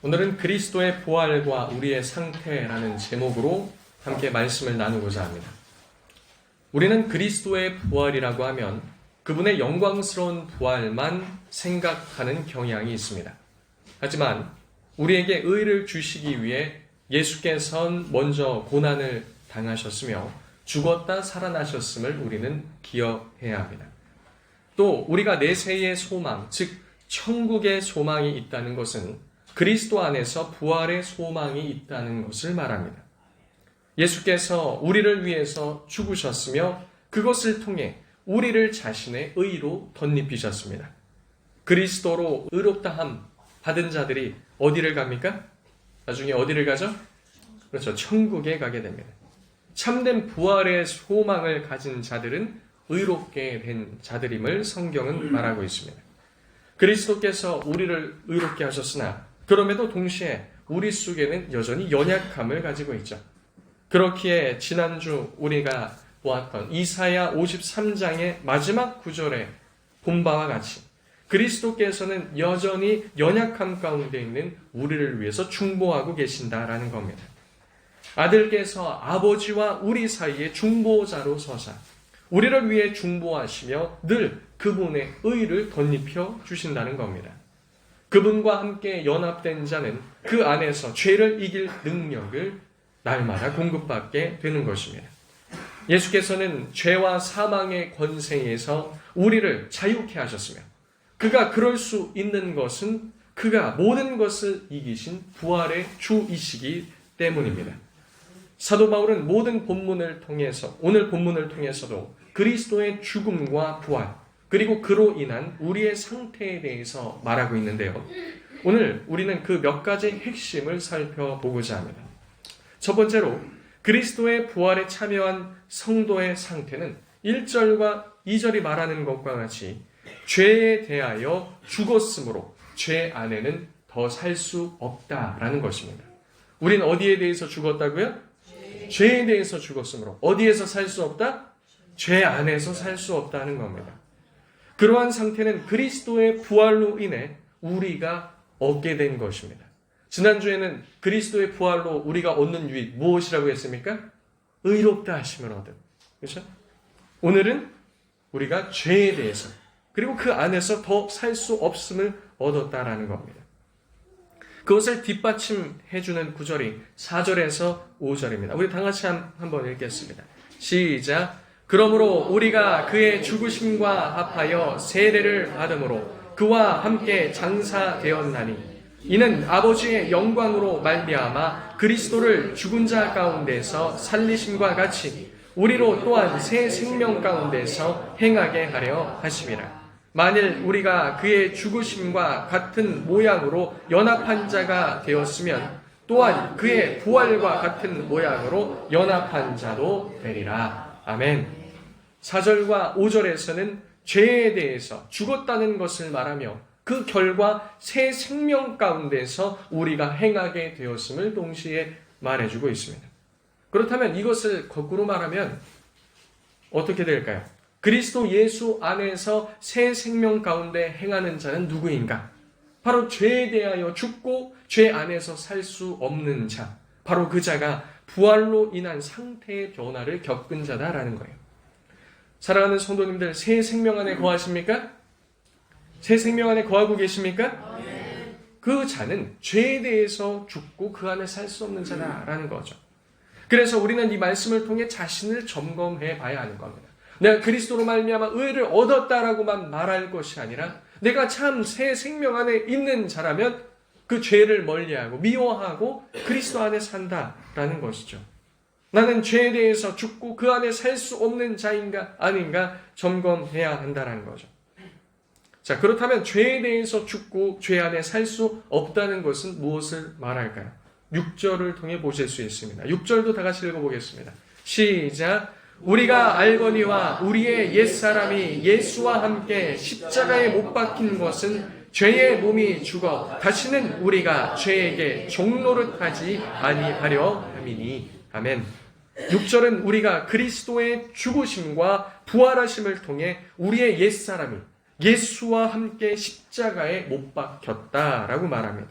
오늘은 그리스도의 부활과 우리의 상태라는 제목으로 함께 말씀을 나누고자 합니다. 우리는 그리스도의 부활이라고 하면 그분의 영광스러운 부활만 생각하는 경향이 있습니다. 하지만 우리에게 의를 주시기 위해 예수께서는 먼저 고난을 당하셨으며 죽었다 살아나셨음을 우리는 기억해야 합니다. 또 우리가 내세의 소망, 즉 천국의 소망이 있다는 것은 그리스도 안에서 부활의 소망이 있다는 것을 말합니다. 예수께서 우리를 위해서 죽으셨으며 그것을 통해 우리를 자신의 의로 덧입히셨습니다. 그리스도로 의롭다함 받은 자들이 어디를 갑니까? 나중에 어디를 가죠? 그렇죠. 천국에 가게 됩니다. 참된 부활의 소망을 가진 자들은 의롭게 된 자들임을 성경은 말하고 있습니다. 그리스도께서 우리를 의롭게 하셨으나 그럼에도 동시에 우리 속에는 여전히 연약함을 가지고 있죠. 그렇기에 지난주 우리가 보았던 이사야 53장의 마지막 구절에 본 바와 같이 그리스도께서는 여전히 연약함 가운데 있는 우리를 위해서 중보하고 계신다라는 겁니다. 아들께서 아버지와 우리 사이에 중보자로 서사 우리를 위해 중보하시며 늘 그분의 의를 덧입혀 주신다는 겁니다. 그분과 함께 연합된 자는 그 안에서 죄를 이길 능력을 날마다 공급받게 되는 것입니다. 예수께서는 죄와 사망의 권세에서 우리를 자유케 하셨으며 그가 그럴 수 있는 것은 그가 모든 것을 이기신 부활의 주이시기 때문입니다. 사도 바울은 모든 본문을 통해서 오늘 본문을 통해서도 그리스도의 죽음과 부활 그리고 그로 인한 우리의 상태에 대해서 말하고 있는데요. 오늘 우리는 그 몇 가지 핵심을 살펴보고자 합니다. 첫 번째로 그리스도의 부활에 참여한 성도의 상태는 1절과 2절이 말하는 것과 같이 죄에 대하여 죽었으므로 죄 안에는 더 살 수 없다라는 것입니다. 우린 어디에 대해서 죽었다고요? 죄에 대해서 죽었으므로 어디에서 살 수 없다? 죄 안에서 살 수 없다는 겁니다. 그러한 상태는 그리스도의 부활로 인해 우리가 얻게 된 것입니다. 지난주에는 그리스도의 부활로 우리가 얻는 유익 무엇이라고 했습니까? 의롭다 하심을 얻음. 그렇죠? 오늘은 우리가 죄에 대해서 그리고 그 안에서 더 살 수 없음을 얻었다라는 겁니다. 그것을 뒷받침해주는 구절이 4절에서 5절입니다. 우리 다 같이 한번 읽겠습니다. 시작. 그러므로 우리가 그의 죽으심과 합하여 세례를 받음으로 그와 함께 장사되었나니 이는 아버지의 영광으로 말미암아 그리스도를 죽은 자 가운데서 살리심과 같이 우리로 또한 새 생명 가운데서 행하게 하려 하심이라. 만일 우리가 그의 죽으심과 같은 모양으로 연합한 자가 되었으면 또한 그의 부활과 같은 모양으로 연합한 자도 되리라. 아멘. 4절과 5절에서는 죄에 대해서 죽었다는 것을 말하며 그 결과 새 생명 가운데서 우리가 행하게 되었음을 동시에 말해주고 있습니다. 그렇다면 이것을 거꾸로 말하면 어떻게 될까요? 그리스도 예수 안에서 새 생명 가운데 행하는 자는 누구인가? 바로 죄에 대하여 죽고 죄 안에서 살 수 없는 자. 바로 그 자가 부활로 인한 상태의 변화를 겪은 자다라는 거예요. 사랑하는 성도님들, 새 생명 안에 거하십니까? 새 생명 안에 거하고 계십니까? 그 자는 죄에 대해서 죽고 그 안에 살 수 없는 자다라는 거죠. 그래서 우리는 이 말씀을 통해 자신을 점검해 봐야 하는 겁니다. 내가 그리스도로 말미암아 의를 얻었다라고만 말할 것이 아니라 내가 참 새 생명 안에 있는 자라면 그 죄를 멀리하고 미워하고 그리스도 안에 산다라는 것이죠. 나는 죄에 대해서 죽고 그 안에 살 수 없는 자인가 아닌가 점검해야 한다는 거죠. 자, 그렇다면 죄에 대해서 죽고 죄 안에 살 수 없다는 것은 무엇을 말할까요? 6절을 통해 보실 수 있습니다. 6절도 다 같이 읽어보겠습니다. 시작. 우리가 알거니와 우리의 옛사람이 예수와 함께 십자가에 못 박힌 것은 죄의 몸이 죽어 다시는 우리가 죄에게 종노릇하지 아니하려 함이니. 아멘. 6절은 우리가 그리스도의 죽으심과 부활하심을 통해 우리의 옛사람이 예수와 함께 십자가에 못 박혔다라고 말합니다.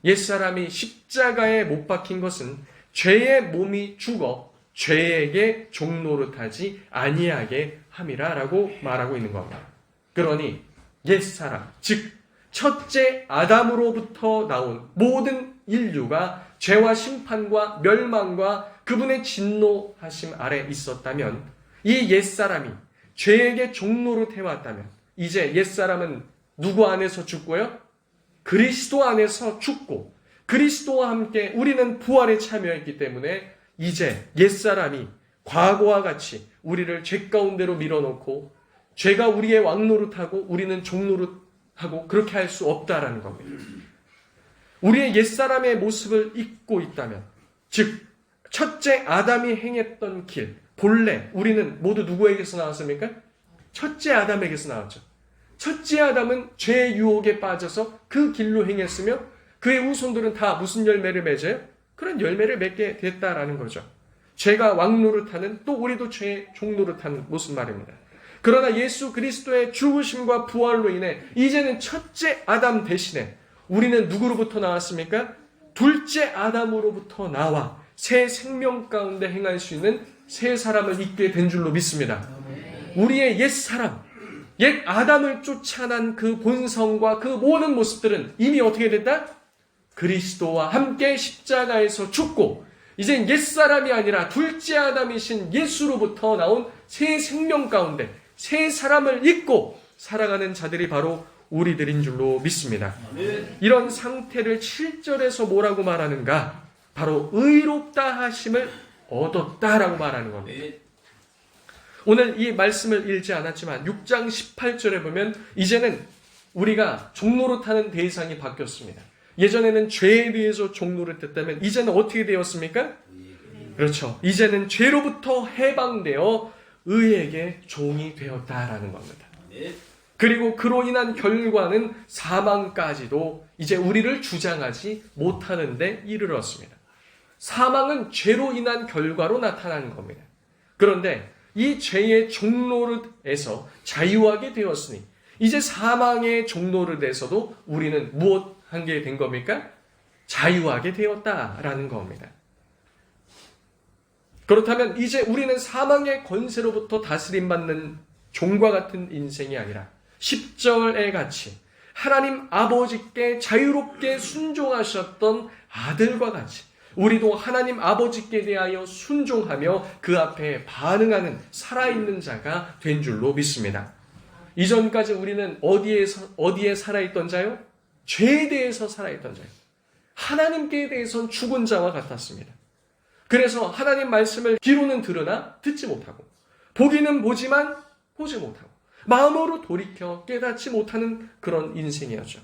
옛사람이 십자가에 못 박힌 것은 죄의 몸이 죽어 죄에게 종노릇하지 아니하게 함이라라고 말하고 있는 겁니다. 그러니 옛사람, 즉 첫째 아담으로부터 나온 모든 인류가 죄와 심판과 멸망과 그분의 진노하심 아래 있었다면, 이 옛사람이 죄에게 종노릇해왔다면 이제 옛사람은 누구 안에서 죽고요? 그리스도 안에서 죽고, 그리스도와 함께 우리는 부활에 참여했기 때문에 이제 옛사람이 과거와 같이 우리를 죄 가운데로 밀어넣고 죄가 우리의 왕노릇하고 우리는 종노릇하고 그렇게 할 수 없다라는 겁니다. 우리의 옛사람의 모습을 잊고 있다면, 즉 첫째 아담이 행했던 길, 본래 우리는 모두 누구에게서 나왔습니까? 첫째 아담에게서 나왔죠. 첫째 아담은 죄의 유혹에 빠져서 그 길로 행했으며 그의 후손들은 다 무슨 열매를 맺어요? 그런 열매를 맺게 됐다라는 거죠. 죄가 왕노릇하는, 또 우리도 죄의 종노릇하는 무슨 말입니다. 그러나 예수 그리스도의 죽으심과 부활로 인해 이제는 첫째 아담 대신에 우리는 누구로부터 나왔습니까? 둘째 아담으로부터 나와 새 생명 가운데 행할 수 있는 새 사람을 입게 된 줄로 믿습니다. 우리의 옛 사람, 옛 아담을 쫓아난 그 본성과 그 모든 모습들은 이미 어떻게 됐다? 그리스도와 함께 십자가에서 죽고 이젠 옛사람이 아니라 둘째 아담이신 예수로부터 나온 새 생명 가운데 새 사람을 입고 살아가는 자들이 바로 우리들인 줄로 믿습니다. 이런 상태를 7절에서 뭐라고 말하는가? 바로 의롭다 하심을 얻었다라고 말하는 겁니다. 오늘 이 말씀을 읽지 않았지만 6장 18절에 보면 이제는 우리가 종노릇하는 대상이 바뀌었습니다. 예전에는 죄에 대해서 종노릇했다면 이제는 어떻게 되었습니까? 그렇죠. 이제는 죄로부터 해방되어 의에게 종이 되었다라는 겁니다. 그리고 그로 인한 결과는 사망까지도 이제 우리를 주장하지 못하는 데 이르렀습니다. 사망은 죄로 인한 결과로 나타나는 겁니다. 그런데 이 죄의 종노릇에서 자유하게 되었으니 이제 사망의 종노릇에서도 우리는 무엇 하게 된 겁니까? 자유하게 되었다라는 겁니다. 그렇다면 이제 우리는 사망의 권세로부터 다스림받는 종과 같은 인생이 아니라 10절에 같이 하나님 아버지께 자유롭게 순종하셨던 아들과 같이 우리도 하나님 아버지께 대하여 순종하며 그 앞에 반응하는 살아있는 자가 된 줄로 믿습니다. 이전까지 우리는 어디에 살아있던 자요? 죄에 대해서 살아있던 자요. 하나님께 대해서는 죽은 자와 같았습니다. 그래서 하나님 말씀을 귀로는 들으나 듣지 못하고 보기는 보지만 보지 못하고 마음으로 돌이켜 깨닫지 못하는 그런 인생이었죠.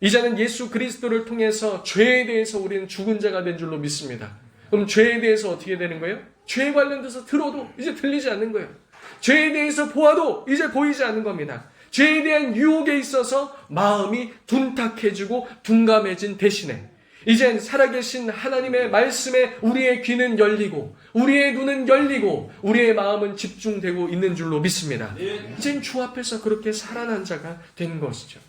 이제는 예수 그리스도를 통해서 죄에 대해서 우리는 죽은 자가 된 줄로 믿습니다. 그럼 죄에 대해서 어떻게 되는 거예요? 죄에 관련돼서 들어도 이제 들리지 않는 거예요. 죄에 대해서 보아도 이제 보이지 않는 겁니다. 죄에 대한 유혹에 있어서 마음이 둔탁해지고 둔감해진 대신에 이젠 살아계신 하나님의 말씀에 우리의 귀는 열리고 우리의 눈은 열리고 우리의 마음은 집중되고 있는 줄로 믿습니다. 이젠 주 앞에서 그렇게 살아난 자가 된 것이죠.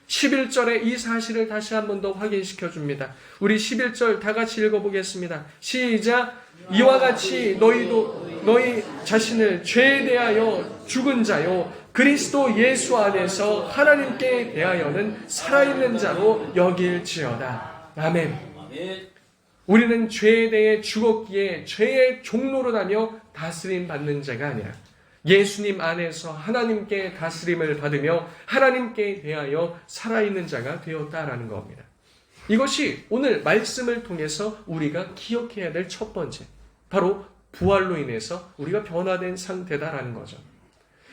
11절에 이 사실을 다시 한 번 더 확인시켜 줍니다. 우리 11절 다 같이 읽어보겠습니다. 시작. 이와 같이 너희도 너희 자신을 죄에 대하여 죽은 자요 그리스도 예수 안에서 하나님께 대하여는 살아있는 자로 여길지어다. 아멘. 우리는 죄에 대해 죽었기에 죄의 종로를 하며 다스림 받는 자가 아니라 예수님 안에서 하나님께 다스림을 받으며 하나님께 대하여 살아있는 자가 되었다라는 겁니다. 이것이 오늘 말씀을 통해서 우리가 기억해야 될 첫 번째, 바로 부활로 인해서 우리가 변화된 상태다라는 거죠.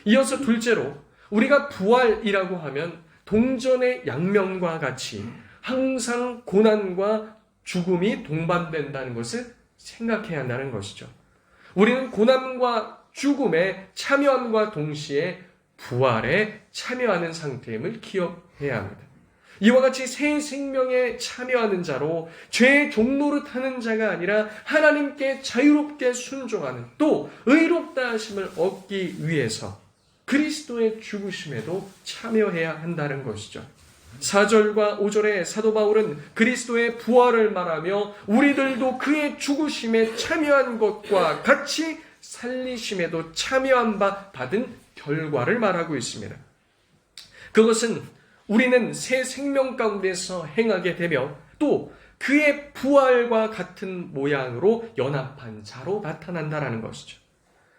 이어서 둘째로 우리가 부활이라고 하면 동전의 양면과 같이 항상 고난과 죽음이 동반된다는 것을 생각해야 한다는 것이죠. 우리는 고난과 죽음에 참여함과 동시에 부활에 참여하는 상태임을 기억해야 합니다. 이와 같이 새 생명에 참여하는 자로 죄의 종노릇 하는 자가 아니라 하나님께 자유롭게 순종하는 또 의롭다 하심을 얻기 위해서 그리스도의 죽으심에도 참여해야 한다는 것이죠. 4절과 5절에 사도 바울은 그리스도의 부활을 말하며 우리들도 그의 죽으심에 참여한 것과 같이 살리심에도 참여한 바 받은 결과를 말하고 있습니다. 그것은 우리는 새 생명 가운데서 행하게 되며 또 그의 부활과 같은 모양으로 연합한 자로 나타난다라는 것이죠.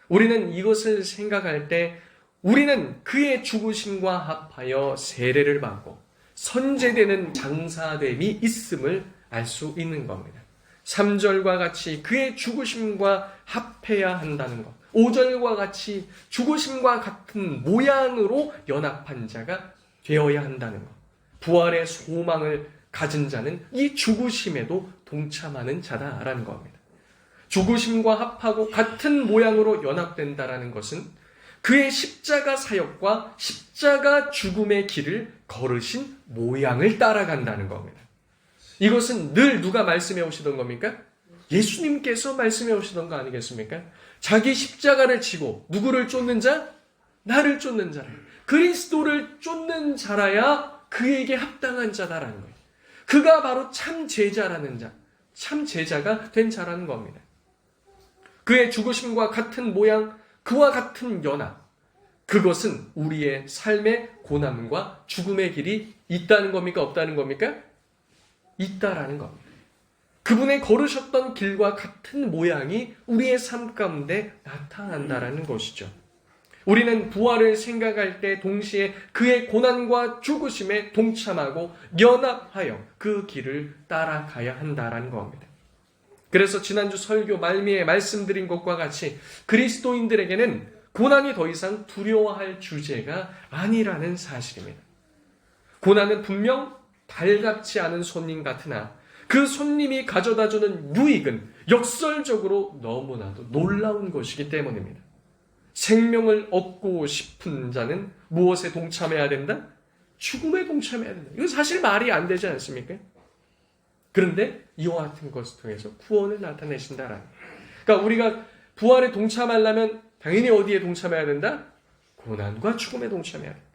우리는 이것을 생각할 때 우리는 그의 죽으심과 합하여 세례를 받고 선제되는 장사됨이 있음을 알 수 있는 겁니다. 3절과 같이 그의 죽으심과 합해야 한다는 것, 5절과 같이 죽으심과 같은 모양으로 연합한 자가 되어야 한다는 것, 부활의 소망을 가진 자는 이 죽으심에도 동참하는 자다라는 겁니다. 죽으심과 합하고 같은 모양으로 연합된다라는 것은 그의 십자가 사역과 십자가 죽음의 길을 걸으신 모양을 따라간다는 겁니다. 이것은 늘 누가 말씀해 오시던 겁니까? 예수님께서 말씀해 오시던 거 아니겠습니까? 자기 십자가를 지고 누구를 쫓는 자? 나를 쫓는 자라. 그리스도를 쫓는 자라야 그에게 합당한 자다라는 거예요. 그가 바로 참 제자라는 자, 참 제자가 된 자라는 겁니다. 그의 죽으심과 같은 모양, 그와 같은 연합, 그것은 우리의 삶의 고난과 죽음의 길이 있다는 겁니까? 없다는 겁니까? 있다라는 겁니다. 그분의 걸으셨던 길과 같은 모양이 우리의 삶 가운데 나타난다라는 것이죠. 우리는 부활을 생각할 때 동시에 그의 고난과 죽으심에 동참하고 연합하여 그 길을 따라가야 한다라는 겁니다. 그래서 지난주 설교 말미에 말씀드린 것과 같이 그리스도인들에게는 고난이 더 이상 두려워할 주제가 아니라는 사실입니다. 고난은 분명 달갑지 않은 손님 같으나 그 손님이 가져다주는 유익은 역설적으로 너무나도 놀라운 것이기 때문입니다. 생명을 얻고 싶은 자는 무엇에 동참해야 된다? 죽음에 동참해야 된다. 이건 사실 말이 안 되지 않습니까? 그런데 이와 같은 것을 통해서 구원을 나타내신다라는. 그러니까 우리가 부활에 동참하려면 당연히 어디에 동참해야 된다? 고난과 죽음에 동참해야 된다.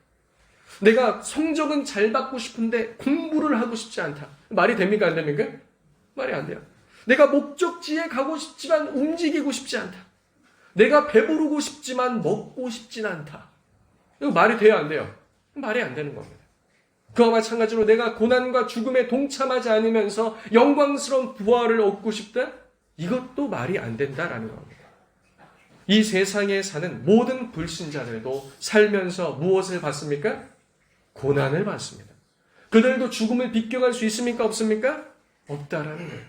내가 성적은 잘 받고 싶은데 공부를 하고 싶지 않다. 말이 됩니까? 안 됩니까? 말이 안 돼요. 내가 목적지에 가고 싶지만 움직이고 싶지 않다. 내가 배부르고 싶지만 먹고 싶진 않다. 이거 말이 돼요? 안 돼요? 말이 안 되는 겁니다. 그와 마찬가지로 내가 고난과 죽음에 동참하지 않으면서 영광스러운 부활을 얻고 싶다? 이것도 말이 안 된다라는 겁니다. 이 세상에 사는 모든 불신자들도 살면서 무엇을 받습니까? 고난을 받습니다. 그들도 죽음을 비껴갈 수 있습니까? 없습니까? 없다라는 거예요.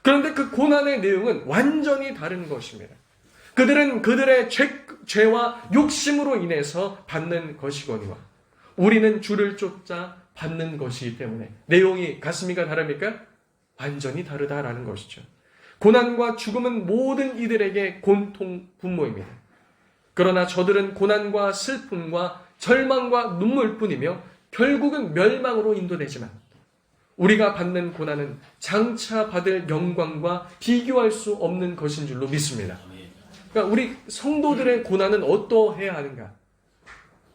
그런데 그 고난의 내용은 완전히 다른 것입니다. 그들은 그들의 죄와 욕심으로 인해서 받는 것이거니와 우리는 주를 쫓아 받는 것이기 때문에 내용이 같습니까? 다릅니까? 완전히 다르다라는 것이죠. 고난과 죽음은 모든 이들에게 공통 분모입니다. 그러나 저들은 고난과 슬픔과 절망과 눈물뿐이며 결국은 멸망으로 인도되지만 우리가 받는 고난은 장차 받을 영광과 비교할 수 없는 것인 줄로 믿습니다. 그러니까 우리 성도들의 고난은 어떠해야 하는가?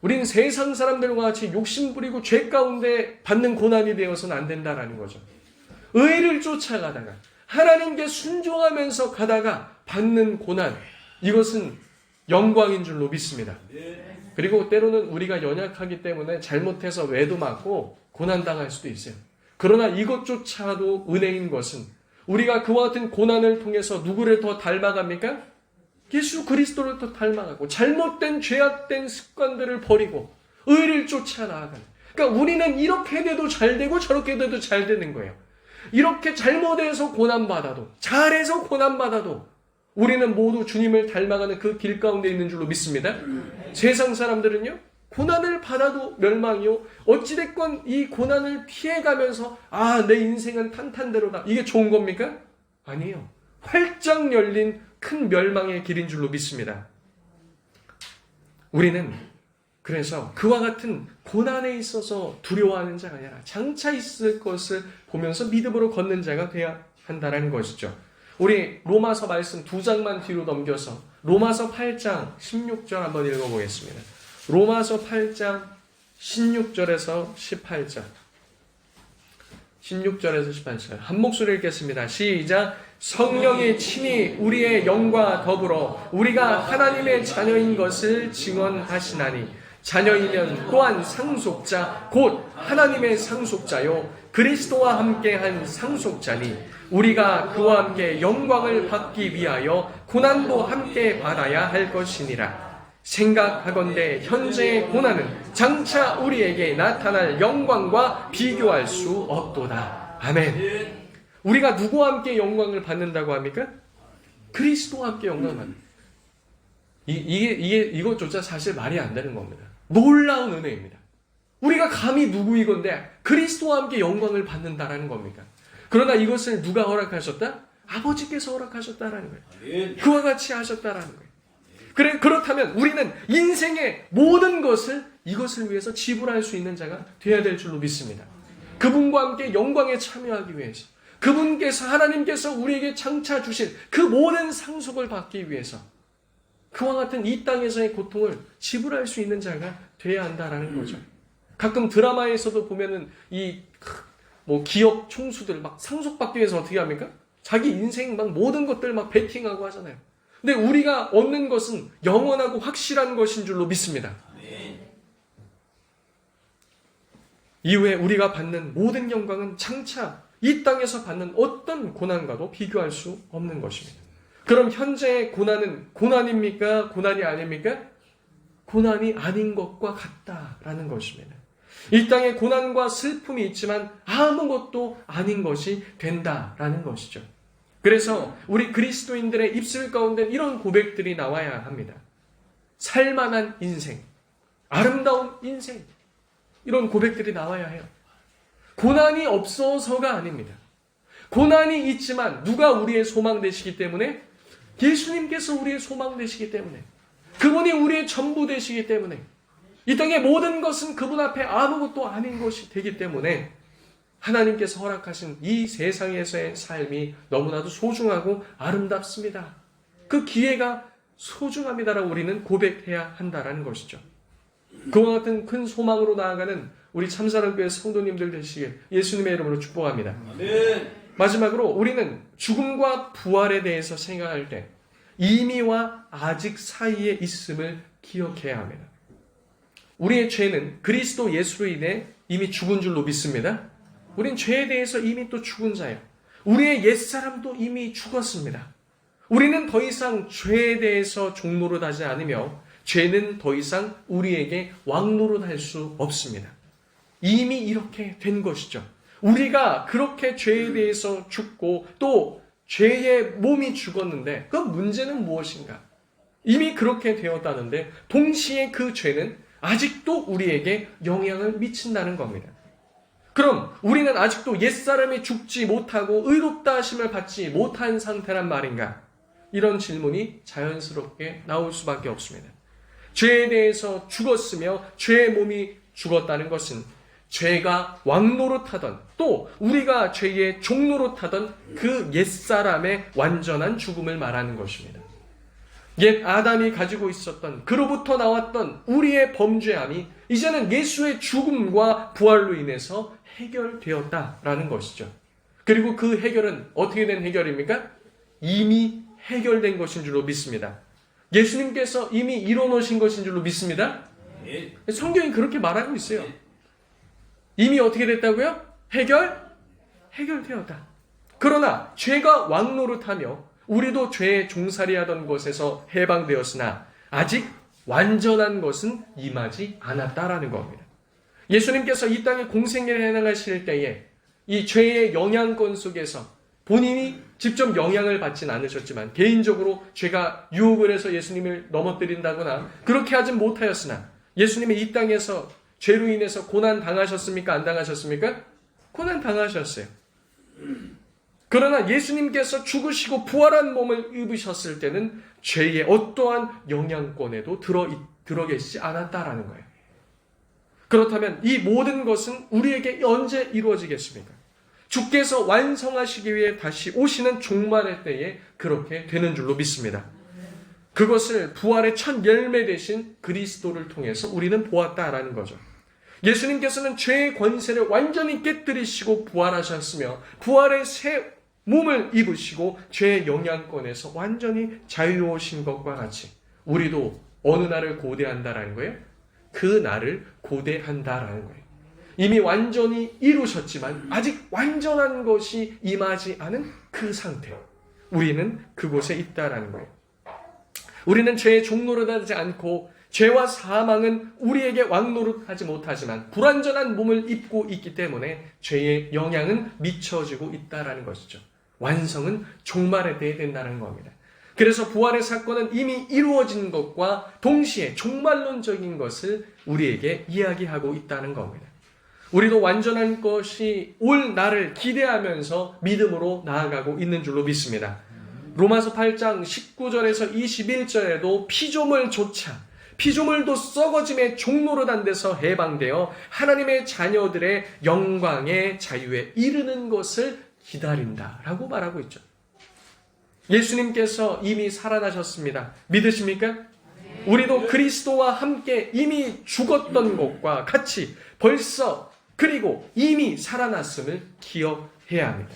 우리는 세상 사람들과 같이 욕심부리고 죄 가운데 받는 고난이 되어서는 안 된다라는 거죠. 의를 쫓아가다가 하나님께 순종하면서 가다가 받는 고난, 이것은 영광인 줄로 믿습니다. 그리고 때로는 우리가 연약하기 때문에 잘못해서 외도 맞고 고난당할 수도 있어요. 그러나 이것조차도 은혜인 것은 우리가 그와 같은 고난을 통해서 누구를 더 닮아갑니까? 예수 그리스도를 더 닮아가고 잘못된 죄악된 습관들을 버리고 의를 쫓아 나아가는. 그러니까 우리는 이렇게 돼도 잘 되고 저렇게 돼도 잘 되는 거예요. 이렇게 잘못해서 고난받아도 잘해서 고난받아도 우리는 모두 주님을 닮아가는 그 길 가운데 있는 줄로 믿습니다. 세상 사람들은요, 고난을 받아도 멸망이요, 어찌됐건 이 고난을 피해가면서 내 인생은 탄탄대로다, 이게 좋은 겁니까? 아니에요. 활짝 열린 큰 멸망의 길인 줄로 믿습니다. 우리는 그래서 그와 같은 고난에 있어서 두려워하는 자가 아니라 장차 있을 것을 보면서 믿음으로 걷는 자가 되어야 한다는 것이죠. 우리 로마서 말씀 2장만 뒤로 넘겨서 로마서 8장 16절 한번 읽어보겠습니다. 로마서 8장 16절에서 18절. 16절에서 18절 한 목소리 읽겠습니다. 시작. 성령이 친히 우리의 영과 더불어 우리가 하나님의 자녀인 것을 증언하시나니 자녀이면 또한 상속자 곧 하나님의 상속자요 그리스도와 함께한 상속자니 우리가 그와 함께 영광을 받기 위하여 고난도 함께 받아야 할 것이니라. 생각하건대 현재의 고난은 장차 우리에게 나타날 영광과 비교할 수 없도다. 아멘. 우리가 누구와 함께 영광을 받는다고 합니까? 그리스도와 함께 영광을 받는. 이것조차 사실 말이 안 되는 겁니다. 놀라운 은혜입니다. 우리가 감히 누구이건데 그리스도와 함께 영광을 받는다라는 겁니까? 그러나 이것을 누가 허락하셨다? 아버지께서 허락하셨다라는 거예요. 그와 같이 하셨다라는 거예요. 그렇다면 우리는 인생의 모든 것을 이것을 위해서 지불할 수 있는 자가 되어야 될 줄로 믿습니다. 그분과 함께 영광에 참여하기 위해서 그분께서 하나님께서 우리에게 장차 주신 그 모든 상속을 받기 위해서 그와 같은 이 땅에서의 고통을 지불할 수 있는 자가 되어야 한다라는 거죠. 가끔 드라마에서도 보면은 기업 총수들 막 상속받기 위해서 어떻게 합니까? 자기 인생 막 모든 것들 막 베팅하고 하잖아요. 근데 우리가 얻는 것은 영원하고 확실한 것인 줄로 믿습니다. 이후에 우리가 받는 모든 영광은 장차 이 땅에서 받는 어떤 고난과도 비교할 수 없는 것입니다. 그럼 현재의 고난은 고난입니까? 고난이 아닙니까? 고난이 아닌 것과 같다라는 것입니다. 이 땅에 고난과 슬픔이 있지만 아무것도 아닌 것이 된다라는 것이죠. 그래서 우리 그리스도인들의 입술 가운데 이런 고백들이 나와야 합니다. 살만한 인생, 아름다운 인생, 이런 고백들이 나와야 해요. 고난이 없어서가 아닙니다. 고난이 있지만 누가 우리의 소망 되시기 때문에? 예수님께서 우리의 소망 되시기 때문에, 그분이 우리의 전부 되시기 때문에, 이 땅의 모든 것은 그분 앞에 아무것도 아닌 것이 되기 때문에 하나님께서 허락하신 이 세상에서의 삶이 너무나도 소중하고 아름답습니다. 그 기회가 소중합니다라고 우리는 고백해야 한다는 것이죠. 그와 같은 큰 소망으로 나아가는 우리 참사랑교회 성도님들 되시길 예수님의 이름으로 축복합니다. 아멘. 마지막으로 우리는 죽음과 부활에 대해서 생각할 때 이미와 아직 사이에 있음을 기억해야 합니다. 우리의 죄는 그리스도 예수로 인해 이미 죽은 줄로 믿습니다. 우린 죄에 대해서 이미 또 죽은 자예요. 우리의 옛사람도 이미 죽었습니다. 우리는 더 이상 죄에 대해서 종노릇하지 않으며 죄는 더 이상 우리에게 왕노릇할 수 없습니다. 이미 이렇게 된 것이죠. 우리가 그렇게 죄에 대해서 죽고 또 죄의 몸이 죽었는데 그 문제는 무엇인가? 이미 그렇게 되었다는데 동시에 그 죄는 아직도 우리에게 영향을 미친다는 겁니다. 그럼 우리는 아직도 옛사람이 죽지 못하고 의롭다 하심을 받지 못한 상태란 말인가? 이런 질문이 자연스럽게 나올 수밖에 없습니다. 죄에 대해서 죽었으며 죄의 몸이 죽었다는 것은 죄가 왕노릇하던 또 우리가 죄의 종노릇하던 그 옛사람의 완전한 죽음을 말하는 것입니다. 옛 아담이 가지고 있었던 그로부터 나왔던 우리의 범죄함이 이제는 예수의 죽음과 부활로 인해서 해결되었다라는 것이죠. 그리고 그 해결은 어떻게 된 해결입니까? 이미 해결된 것인 줄로 믿습니다. 예수님께서 이미 이뤄놓으신 것인 줄로 믿습니다. 성경이 그렇게 말하고 있어요. 이미 어떻게 됐다고요? 해결되었다. 그러나 죄가 왕노릇하며 우리도 죄에 종살이하던 것에서 해방되었으나 아직 완전한 것은 임하지 않았다라는 겁니다. 예수님께서 이 땅에 공생애를 해나가실 때에 이 죄의 영향권 속에서 본인이 직접 영향을 받진 않으셨지만 개인적으로 죄가 유혹을 해서 예수님을 넘어뜨린다거나 그렇게 하진 못하였으나 예수님이 이 땅에서 죄로 인해서 고난 당하셨습니까? 안 당하셨습니까? 고난 당하셨어요. 그러나 예수님께서 죽으시고 부활한 몸을 입으셨을 때는 죄의 어떠한 영향권에도 들어 계시지 않았다라는 거예요. 그렇다면 이 모든 것은 우리에게 언제 이루어지겠습니까? 주께서 완성하시기 위해 다시 오시는 종말의 때에 그렇게 되는 줄로 믿습니다. 그것을 부활의 첫 열매 되신 그리스도를 통해서 우리는 보았다라는 거죠. 예수님께서는 죄의 권세를 완전히 깨뜨리시고 부활하셨으며 부활의 새 몸을 입으시고 죄의 영향권에서 완전히 자유로우신 것과 같이 우리도 어느 날을 고대한다라는 거예요? 그 날을 고대한다라는 거예요. 이미 완전히 이루셨지만 아직 완전한 것이 임하지 않은 그 상태. 우리는 그곳에 있다라는 거예요. 우리는 죄의 종노릇하지 않고 죄와 사망은 우리에게 왕노릇하지 못하지만 불완전한 몸을 입고 있기 때문에 죄의 영향은 미쳐지고 있다라는 것이죠. 완성은 종말에 돼야 된다는 겁니다. 그래서 부활의 사건은 이미 이루어진 것과 동시에 종말론적인 것을 우리에게 이야기하고 있다는 겁니다. 우리도 완전한 것이 올 날을 기대하면서 믿음으로 나아가고 있는 줄로 믿습니다. 로마서 8장 19절에서 21절에도 피조물도 썩어짐의 종노릇한 데서 해방되어 하나님의 자녀들의 영광의 자유에 이르는 것을 기다린다라고 말하고 있죠. 예수님께서 이미 살아나셨습니다. 믿으십니까? 우리도 그리스도와 함께 이미 죽었던 것과 같이 벌써 그리고 이미 살아났음을 기억해야 합니다.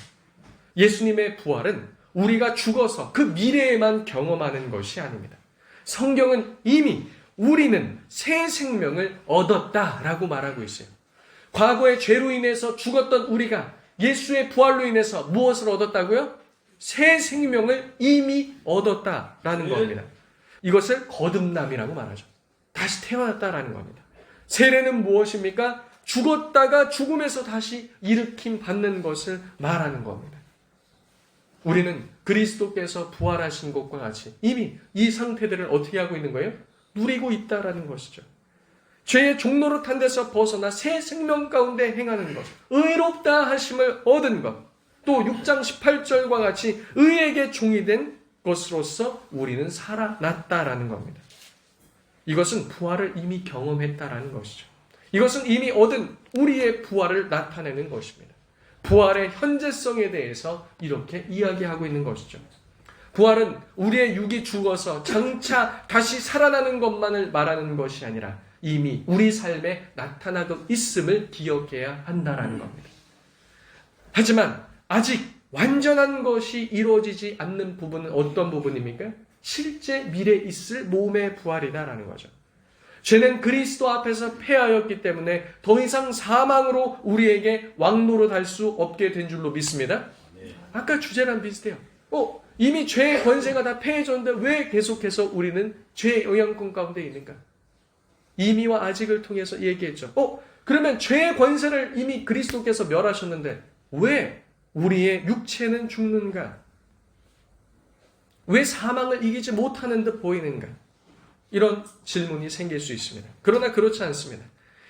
예수님의 부활은 우리가 죽어서 그 미래에만 경험하는 것이 아닙니다. 성경은 이미 우리는 새 생명을 얻었다라고 말하고 있어요. 과거의 죄로 인해서 죽었던 우리가 예수의 부활로 인해서 무엇을 얻었다고요? 새 생명을 이미 얻었다라는 겁니다. 이것을 거듭남이라고 말하죠. 다시 태어났다라는 겁니다. 세례는 무엇입니까? 죽었다가 죽음에서 다시 일으킴 받는 것을 말하는 겁니다. 우리는 그리스도께서 부활하신 것과 같이 이미 이 상태들을 어떻게 하고 있는 거예요? 누리고 있다라는 것이죠. 죄의 종노릇한 데서 벗어나 새 생명 가운데 행하는 것, 의롭다 하심을 얻은 것, 또 6장 18절과 같이 의에게 종이 된 것으로서 우리는 살아났다라는 겁니다. 이것은 부활을 이미 경험했다라는 것이죠. 이것은 이미 얻은 우리의 부활을 나타내는 것입니다. 부활의 현재성에 대해서 이렇게 이야기하고 있는 것이죠. 부활은 우리의 육이 죽어서 장차 다시 살아나는 것만을 말하는 것이 아니라 이미 우리 삶에 나타나고 있음을 기억해야 한다는 겁니다. 하지만 아직 완전한 것이 이루어지지 않는 부분은 어떤 부분입니까? 실제 미래에 있을 몸의 부활이다라는 거죠. 죄는 그리스도 앞에서 패하였기 때문에 더 이상 사망으로 우리에게 왕노릇할 수 없게 된 줄로 믿습니다. 아까 주제랑 비슷해요. 이미 죄의 권세가 다 패해졌는데 왜 계속해서 우리는 죄의 영향권 가운데 있는가? 이미와 아직을 통해서 얘기했죠. 그러면 죄의 권세를 이미 그리스도께서 멸하셨는데 왜 우리의 육체는 죽는가? 왜 사망을 이기지 못하는 듯 보이는가? 이런 질문이 생길 수 있습니다. 그러나 그렇지 않습니다.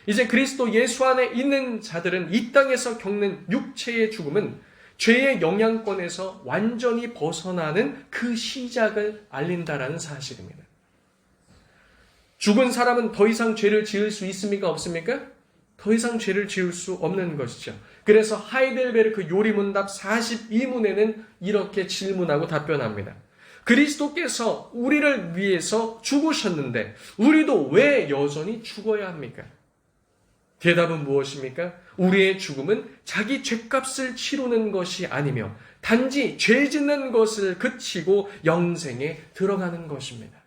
이제 그리스도 예수 안에 있는 자들은 이 땅에서 겪는 육체의 죽음은 죄의 영향권에서 완전히 벗어나는 그 시작을 알린다라는 사실입니다. 죽은 사람은 더 이상 죄를 지을 수 있습니까? 없습니까? 더 이상 죄를 지을 수 없는 것이죠. 그래서 하이델베르크 요리문답 42문에는 이렇게 질문하고 답변합니다. 그리스도께서 우리를 위해서 죽으셨는데 우리도 왜 여전히 죽어야 합니까? 대답은 무엇입니까? 우리의 죽음은 자기 죄값을 치르는 것이 아니며 단지 죄 짓는 것을 그치고 영생에 들어가는 것입니다.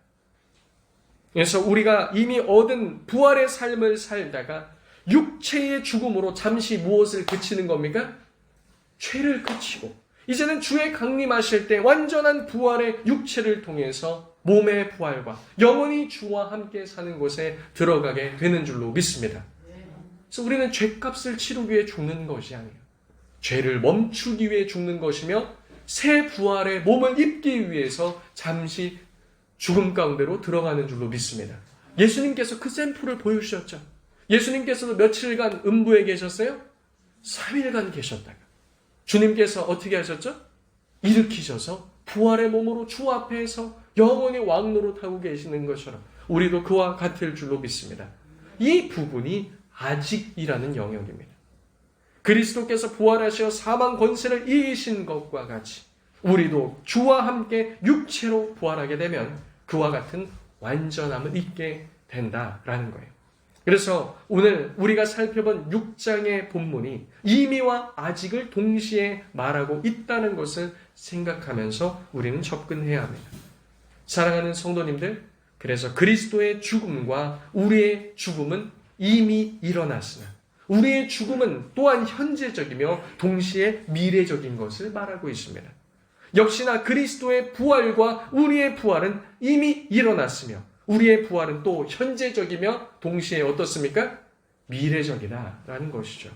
그래서 우리가 이미 얻은 부활의 삶을 살다가 육체의 죽음으로 잠시 무엇을 그치는 겁니까? 죄를 그치고 이제는 주의 강림하실 때 완전한 부활의 육체를 통해서 몸의 부활과 영원히 주와 함께 사는 곳에 들어가게 되는 줄로 믿습니다. 그래서 우리는 죄값을 치르기 위해 죽는 것이 아니에요. 죄를 멈추기 위해 죽는 것이며 새 부활의 몸을 입기 위해서 잠시 죽음 가운데로 들어가는 줄로 믿습니다. 예수님께서 그 샘플을 보여주셨죠. 예수님께서도 며칠간 음부에 계셨어요? 3일간 계셨다가 주님께서 어떻게 하셨죠? 일으키셔서 부활의 몸으로 주 앞에서 영원히 왕노릇하고 계시는 것처럼 우리도 그와 같을 줄로 믿습니다. 이 부분이 아직이라는 영역입니다. 그리스도께서 부활하셔 사망 권세를 이기신 것과 같이 우리도 주와 함께 육체로 부활하게 되면 그와 같은 완전함을 입게 된다라는 거예요. 그래서 오늘 우리가 살펴본 6장의 본문이 이미와 아직을 동시에 말하고 있다는 것을 생각하면서 우리는 접근해야 합니다. 사랑하는 성도님들, 그래서 그리스도의 죽음과 우리의 죽음은 이미 일어났으나 우리의 죽음은 또한 현재적이며 동시에 미래적인 것을 말하고 있습니다. 역시나 그리스도의 부활과 우리의 부활은 이미 일어났으며 우리의 부활은 또 현재적이며 동시에 어떻습니까? 미래적이다라는 것이죠.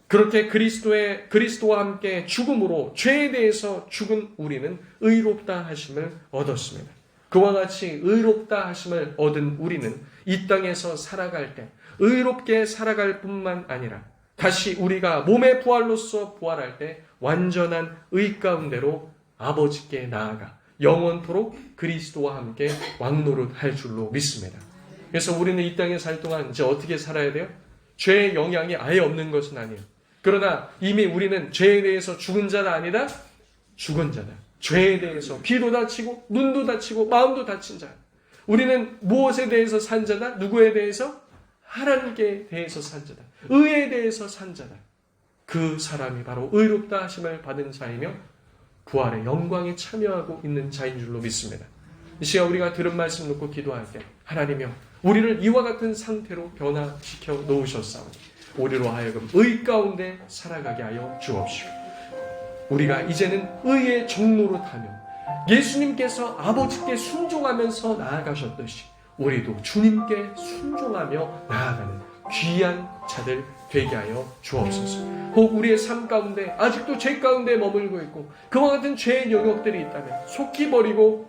그렇게 그리스도와 함께 죽음으로 죄에 대해서 죽은 우리는 의롭다 하심을 얻었습니다. 그와 같이 의롭다 하심을 얻은 우리는 이 땅에서 살아갈 때 의롭게 살아갈 뿐만 아니라 다시 우리가 몸의 부활로서 부활할 때 완전한 의 가운데로 아버지께 나아가 영원토록 그리스도와 함께 왕노릇할 줄로 믿습니다. 그래서 우리는 이 땅에 살 동안 이제 어떻게 살아야 돼요? 죄의 영향이 아예 없는 것은 아니에요. 그러나 이미 우리는 죄에 대해서 죽은 자가 아니다? 죽은 자다. 죄에 대해서 귀도 다치고 눈도 다치고 마음도 다친 자. 우리는 무엇에 대해서 산 자다? 누구에 대해서? 하나님께 대해서 산 자다. 의에 대해서 산 자다. 그 사람이 바로 의롭다 하심을 받은 자이며 부활의 영광에 참여하고 있는 자인 줄로 믿습니다. 이 시간 우리가 들은 말씀 놓고 기도할 때 하나님이여 우리를 이와 같은 상태로 변화시켜 놓으셨사오니 우리로 하여금 의 가운데 살아가게 하여 주옵시고 우리가 이제는 의의 정로로 타며 예수님께서 아버지께 순종하면서 나아가셨듯이 우리도 주님께 순종하며 나아가는 귀한 자들 되게 하여 주옵소서. 혹 우리의 삶 가운데 아직도 죄 가운데 머물고 있고 그와 같은 죄의 영역들이 있다면 속히 버리고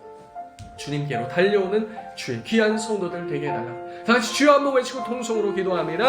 주님께로 달려오는 주의 귀한 성도들 되게 해달라. 다 같이 주여 한번 외치고 통성으로 기도합니다.